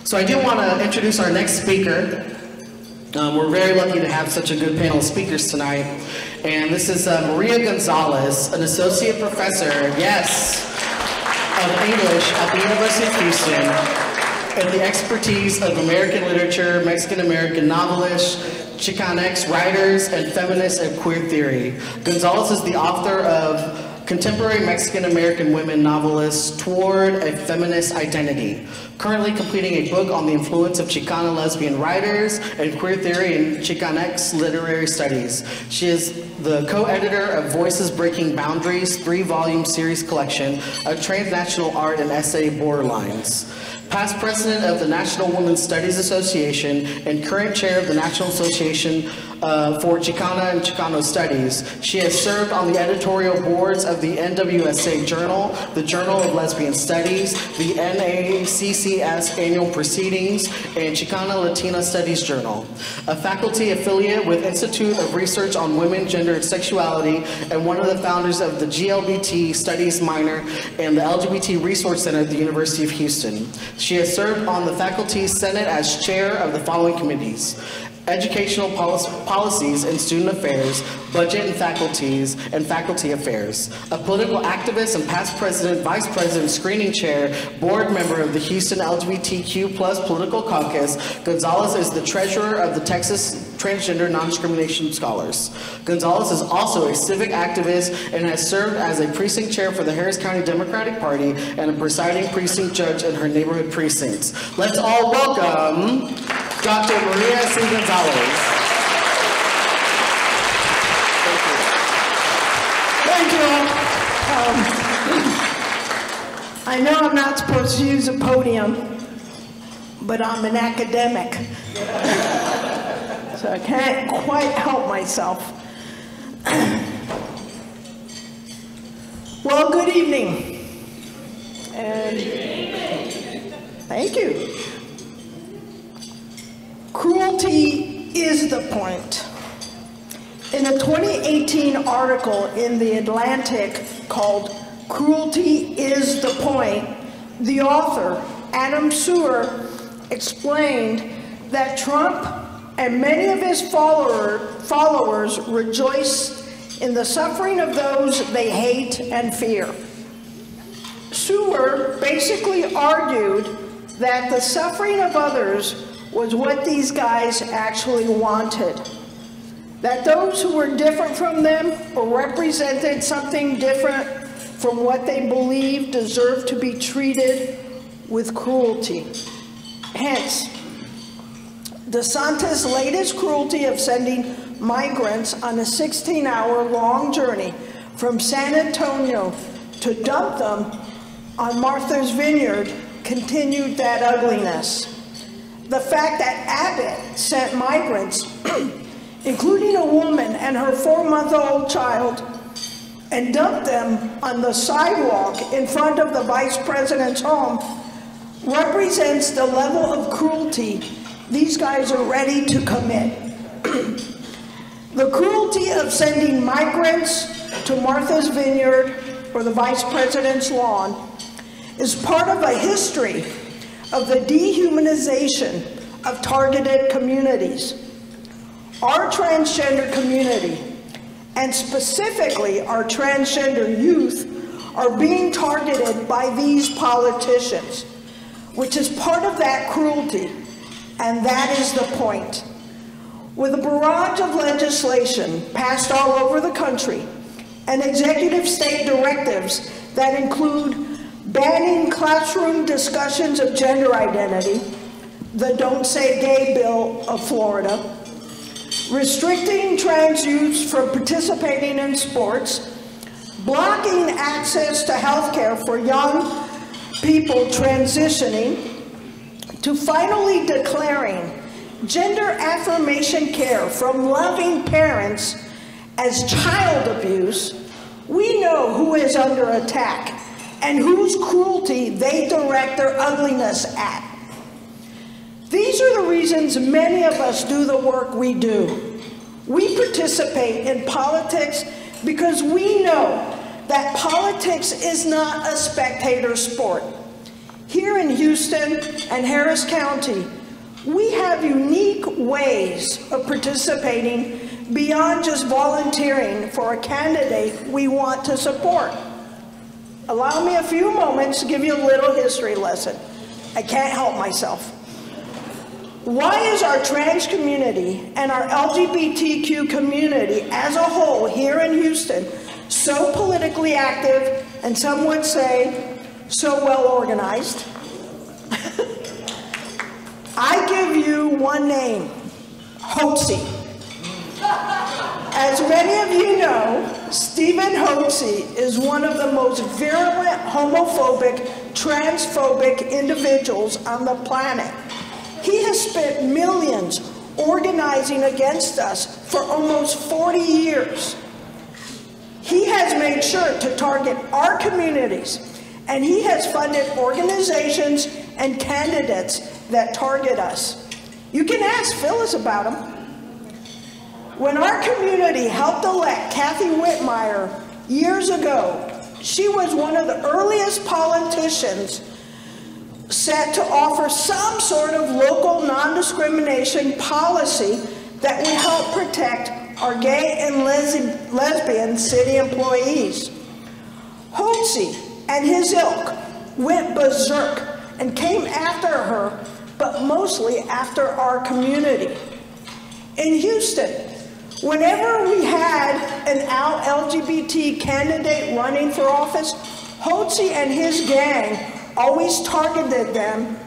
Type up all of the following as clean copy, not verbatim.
So I do want to introduce our next speaker. We're very lucky to have such a good panel of speakers tonight. And this is Maria Gonzalez, an associate professor, yes, of English at the University of Houston, and the expertise of American literature, Mexican-American novelists, Chicanx writers, and feminist and queer theory. Gonzales is the author of Contemporary Mexican-American Women Novelists Toward a Feminist Identity, currently completing a book on the influence of Chicana lesbian writers and queer theory in Chicanx literary studies. She is the co-editor of Voices Breaking Boundaries, 3-volume series collection of transnational art and essay Borderlines. Past president of the National Women's Studies Association and current chair of the National Association for Chicana and Chicano Studies. She has served on the editorial boards of the NWSA Journal, the Journal of Lesbian Studies, the NACCS Annual Proceedings, and Chicana Latina Studies Journal. A faculty affiliate with Institute of Research on Women, Gender, and Sexuality, and one of the founders of the GLBT Studies Minor and the LGBT Resource Center at the University of Houston. She has served on the Faculty Senate as chair of the following committees: Educational Policies and Student Affairs, Budget and Faculty Affairs. A political activist and past president, vice president, screening chair, board member of the Houston LGBTQ+ Political Caucus, Gonzales is the treasurer of the Texas Transgender Non-Discrimination Scholars. Gonzales is also a civic activist and has served as a precinct chair for the Harris County Democratic Party and a presiding precinct judge in her neighborhood precincts. Let's all welcome Dr. Maria C. Gonzalez. Thank you. I know I'm not supposed to use a podium, but I'm an academic, so I can't quite help myself. Well, good evening. And thank you. Cruelty is the point. In a 2018 article in The Atlantic called "Cruelty is the Point," the author, Adam Sewer, explained that Trump and many of his followers rejoice in the suffering of those they hate and fear. Sewer basically argued that the suffering of others was what these guys actually wanted. That those who were different from them or represented something different from what they believed deserved to be treated with cruelty. Hence, DeSantis' latest cruelty of sending migrants on a 16-hour long journey from San Antonio to dump them on Martha's Vineyard continued that ugliness. The fact that Abbott sent migrants, including a woman and her 4-month-old child, and dumped them on the sidewalk in front of the vice president's home represents the level of cruelty these guys are ready to commit. The cruelty of sending migrants to Martha's Vineyard or the vice president's lawn is part of a history of the dehumanization of targeted communities. Our transgender community, and specifically our transgender youth, are being targeted by these politicians, which is part of that cruelty, and that is the point. With a barrage of legislation passed all over the country and executive state directives that include banning classroom discussions of gender identity, the Don't Say Gay bill of Florida, restricting trans youths from participating in sports, blocking access to health care for young people transitioning, to finally declaring gender affirmation care from loving parents as child abuse, we know who is under attack and whose cruelty they direct their ugliness at. These are the reasons many of us do the work we do. We participate in politics because we know that politics is not a spectator sport. Here in Houston and Harris County, we have unique ways of participating beyond just volunteering for a candidate we want to support. Allow me a few moments to give you a little history lesson. I can't help myself. Why is our trans community and our LGBTQ community as a whole here in Houston so politically active, and some would say so well organized? I give you one name, Hotze. As many of you know, Stephen Hotze is one of the most virulent homophobic, transphobic individuals on the planet. He has spent millions organizing against us for almost 40 years. He has made sure to target our communities, and he has funded organizations and candidates that target us. You can ask Phyllis about him. When our community helped elect Kathy Whitmire years ago, she was one of the earliest politicians set to offer some sort of local non-discrimination policy that would help protect our gay and lesbian city employees. Hotze and his ilk went berserk and came after her, but mostly after our community. In Houston, whenever we had an out LGBT candidate running for office, Hotze and his gang always targeted them,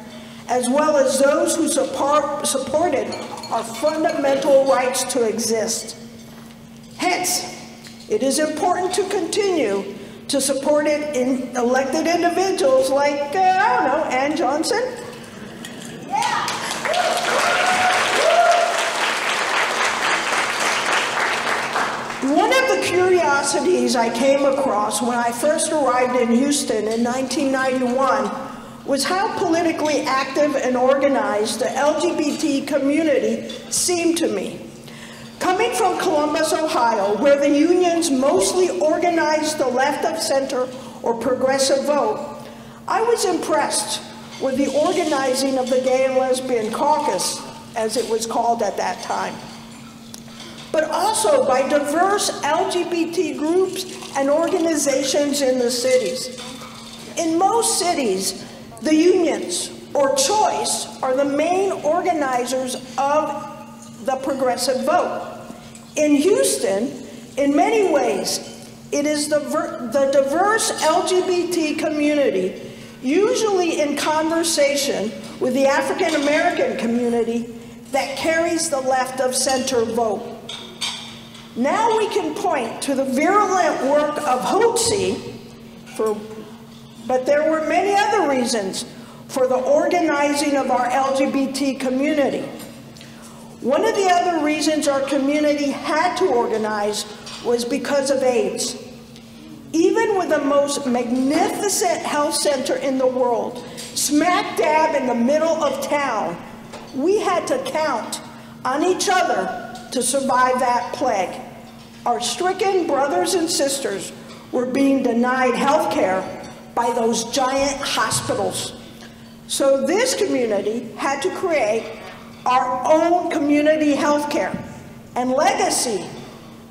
as well as those who supported our fundamental rights to exist. Hence, it is important to continue to support elected individuals like, I don't know, Ann Johnson. Yeah. One of the curiosities I came across when I first arrived in Houston in 1991 was how politically active and organized the LGBT community seemed to me. Coming from Columbus, Ohio, where the unions mostly organized the left of center or progressive vote, I was impressed with the organizing of the Gay and Lesbian Caucus, as it was called at that time, but also by diverse LGBT groups and organizations in the cities. In most cities, the unions, or choice, are the main organizers of the progressive vote. In Houston, in many ways, it is the diverse LGBT community, usually in conversation with the African American community, that carries the left of center vote. Now we can point to the virulent work of Hotze, but there were many other reasons for the organizing of our LGBT community. One of the other reasons our community had to organize was because of AIDS. Even with the most magnificent health center in the world, smack dab in the middle of town, we had to count on each other to survive that plague. Our stricken brothers and sisters were being denied health care by those giant hospitals. So this community had to create our own community health care. And Legacy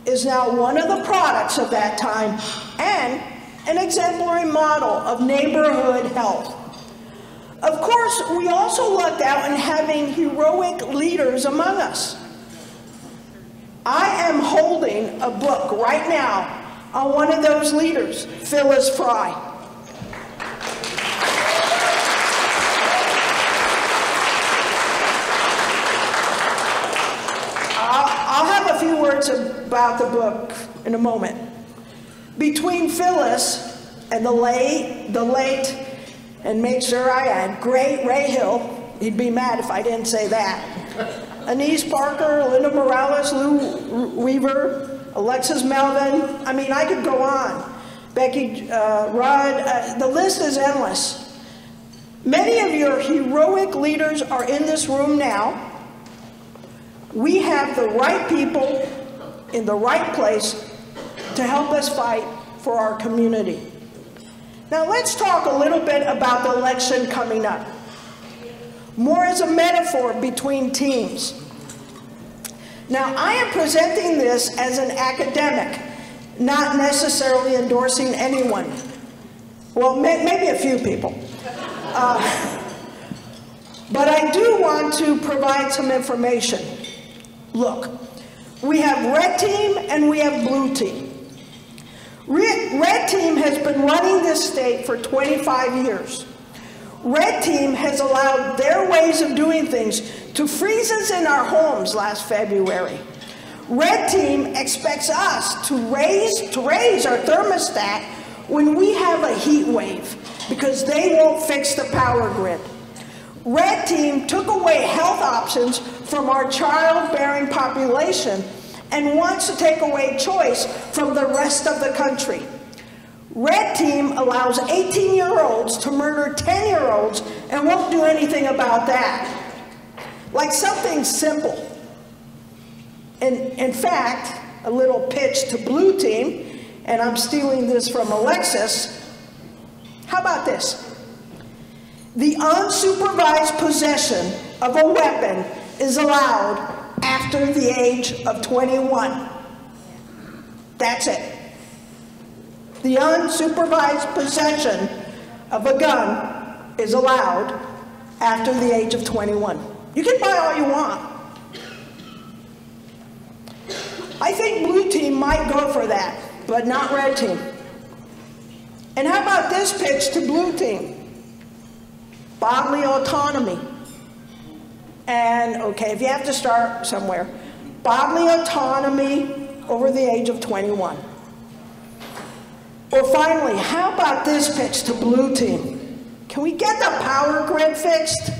is now one of the products of that time and an exemplary model of neighborhood health. Of course, we also lucked out in having heroic leaders among us. I am holding a book right now on one of those leaders, Phyllis Fry. I'll have a few words about the book in a moment. Between Phyllis and the late, and make sure I add, great Ray Hill, he'd be mad if I didn't say that, Anise Parker, Linda Morales, Lou Weaver, Alexis Melvin, I mean, I could go on. Becky Rudd, the list is endless. Many of your heroic leaders are in this room now. We have the right people in the right place to help us fight for our community. Now let's talk a little bit about the election coming up. More as a metaphor between teams. Now I am presenting this as an academic, not necessarily endorsing anyone. Well, maybe a few people. But I do want to provide some information. Look, we have red team and we have blue team. Red team has been running this state for 25 years. Red team has allowed their ways of doing things to freeze us in our homes last February. Red team expects us to raise our thermostat when we have a heat wave because they won't fix the power grid. Red team took away health options from our childbearing population and wants to take away choice from the rest of the country. Red team allows 18-year-olds to murder 10-year-olds and won't do anything about that. Like something simple. In fact, a little pitch to blue team, and I'm stealing this from Alexis. How about this? The unsupervised possession of a weapon is allowed after the age of 21. That's it. The unsupervised possession of a gun is allowed after the age of 21. You can buy all you want. I think blue team might go for that, but not red team. And how about this pitch to blue team? Bodily autonomy. And okay, if you have to start somewhere, bodily autonomy over the age of 21. Or finally, how about this pitch to blue team? Can we get the power grid fixed?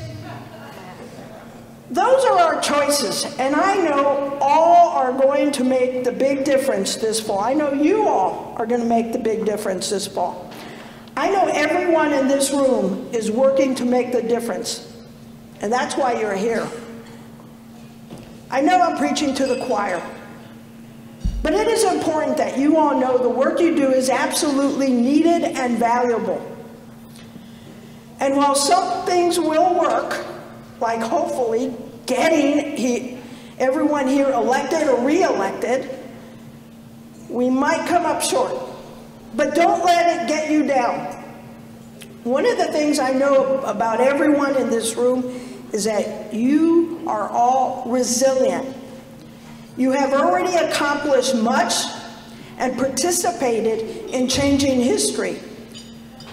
Those are our choices, and I know all are going to make the big difference this fall. I know you all are going to make the big difference this fall. I know everyone in this room is working to make the difference, and that's why you're here. I know I'm preaching to the choir, but it is important that you all know the work you do is absolutely needed and valuable. And while some things will work, like hopefully getting everyone here elected or re-elected, we might come up short. But don't let it get you down. One of the things I know about everyone in this room is that you are all resilient. You have already accomplished much and participated in changing history,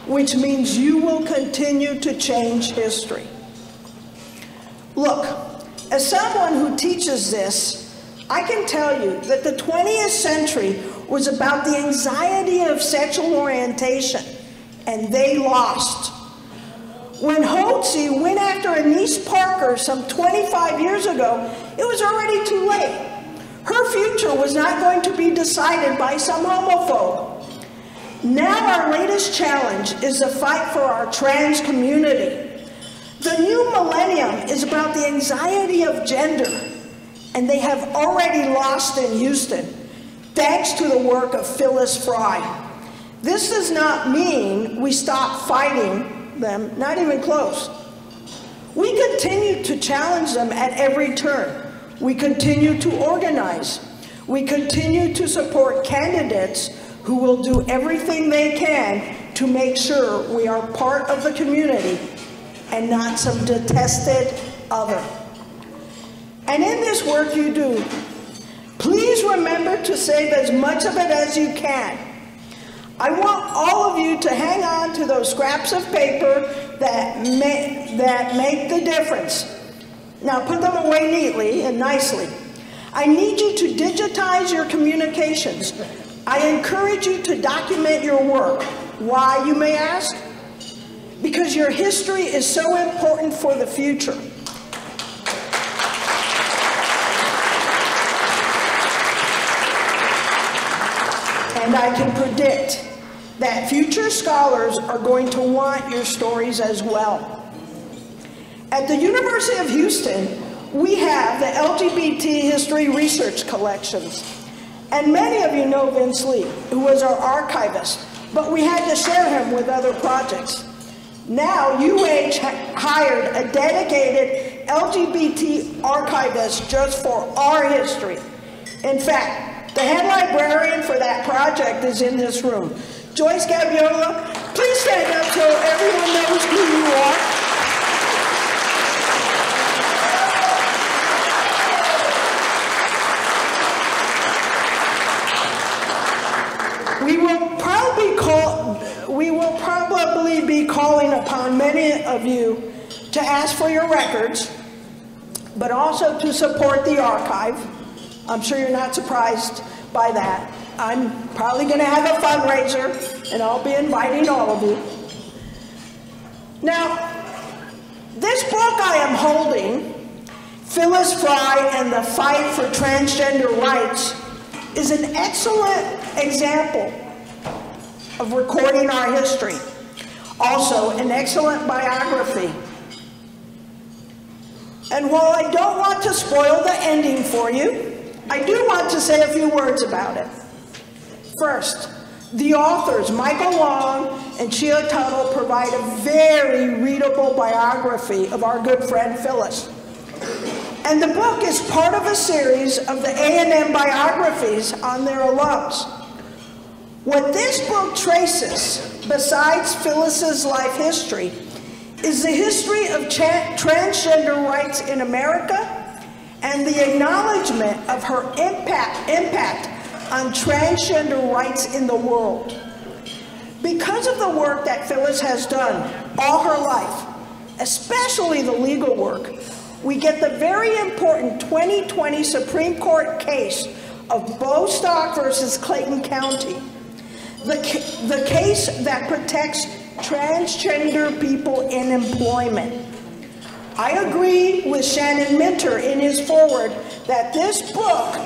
which means you will continue to change history. Look, as someone who teaches this, I can tell you that the 20th century was about the anxiety of sexual orientation, and they lost. When Hotze went after Anise Parker some 25 years ago, it was already too late. Her future was not going to be decided by some homophobe. Now our latest challenge is the fight for our trans community. The new millennium is about the anxiety of gender, and they have already lost in Houston, thanks to the work of Phyllis Fry. This does not mean we stop fighting them, not even close. We continue to challenge them at every turn. We continue to organize. We continue to support candidates who will do everything they can to make sure we are part of the community and not some detested other. And in this work you do, please remember to save as much of it as you can. I want all of you to hang on to those scraps of paper that make the difference. Now put them away neatly and nicely. I need you to digitize your communications. I encourage you to document your work. Why, you may ask? Because your history is so important for the future. And I can predict that future scholars are going to want your stories as well. At the University of Houston, we have the LGBT history research collections. And many of you know Vince Lee, who was our archivist. but we had to share him with other projects. Now, UH hired a dedicated LGBT archivist just for our history. In fact, the head librarian for that project is in this room. Joyce Gabiola, please stand up so everyone knows who you are. We will probably be calling upon many of you to ask for your records, but also to support the archive. I'm sure you're not surprised by that. I'm probably going to have a fundraiser, and I'll be inviting all of you. Now, this book I am holding, Phyllis Fry and the Fight for Transgender Rights, is an excellent example of recording our history. Also, an excellent biography. And while I don't want to spoil the ending for you, I do want to say a few words about it. First, the authors, Michael Long and Chia Tuttle, provide a very readable biography of our good friend Phyllis. And the book is part of a series of the A&M biographies on their alums. What this book traces, besides Phyllis's life history, is the history of transgender rights in America and the acknowledgement of her impact on transgender rights in the world. Because of the work that Phyllis has done all her life, especially the legal work, we get the very important 2020 Supreme Court case of Bostock versus Clayton County. The case that protects transgender people in employment. I agree with Shannon Minter in his foreword that this book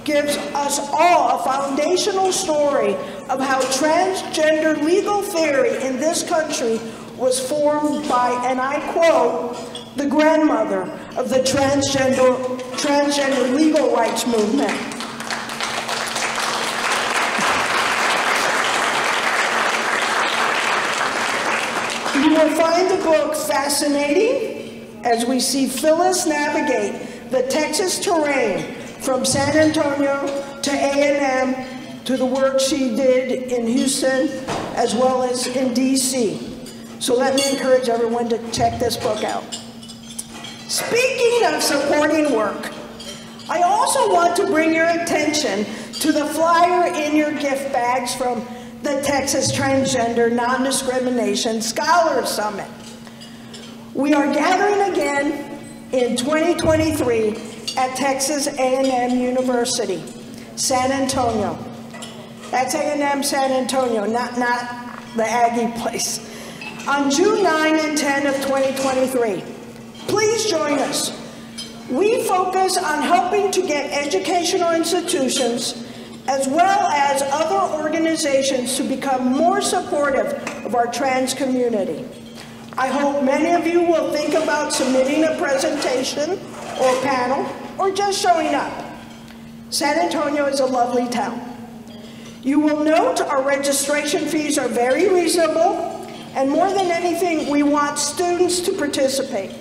gives us all a foundational story of how transgender legal theory in this country was formed by, and I quote, the grandmother of the transgender legal rights movement. You will find the book fascinating as we see Phyllis navigate the Texas terrain from San Antonio to A&M to the work she did in Houston as well as in DC. So let me encourage everyone to check this book out. Speaking of supporting work, I also want to bring your attention to the flyer in your gift bags from the Texas Transgender Non-Discrimination Scholars Summit. We are gathering again in 2023 at Texas A&M University, San Antonio. That's A&M San Antonio, not the Aggie place. On June 9 and 10 of 2023. Please join us. We focus on helping to get educational institutions as well as other organizations to become more supportive of our trans community. I hope many of you will think about submitting a presentation or panel or just showing up. San Antonio is a lovely town. You will note our registration fees are very reasonable, and more than anything, we want students to participate.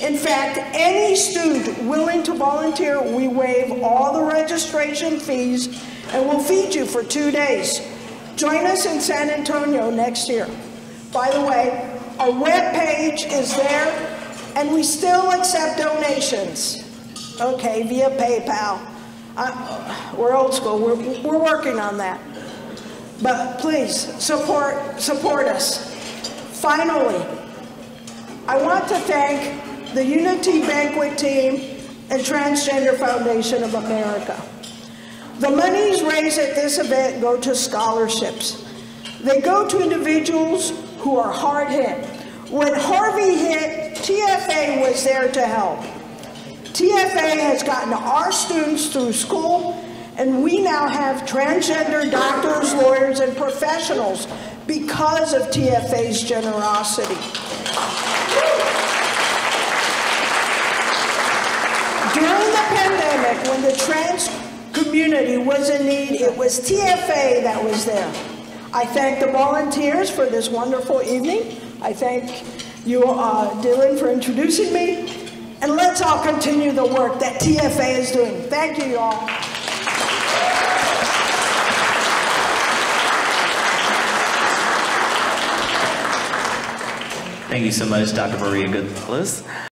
In fact, any student willing to volunteer, we waive all the registration fees and we'll feed you for 2 days. Join us in San Antonio next year. By the way, our webpage is there and we still accept donations. Okay, via PayPal. We're old school, we're working on that. But please, support us. Finally, I want to thank the Unity Banquet team and Transgender Foundation of America. The monies raised at this event go to scholarships. They go to individuals who are hard hit. When Harvey hit, TFA was there to help. TFA has gotten our students through school, and we now have transgender doctors, lawyers, and professionals because of TFA's generosity. During the pandemic, when the trans community was in need, it was TFA that was there. I thank the volunteers for this wonderful evening. I thank you, Dylan, for introducing me. And let's all continue the work that TFA is doing. Thank you, y'all. Thank you so much, Dr. Maria Gonzalez.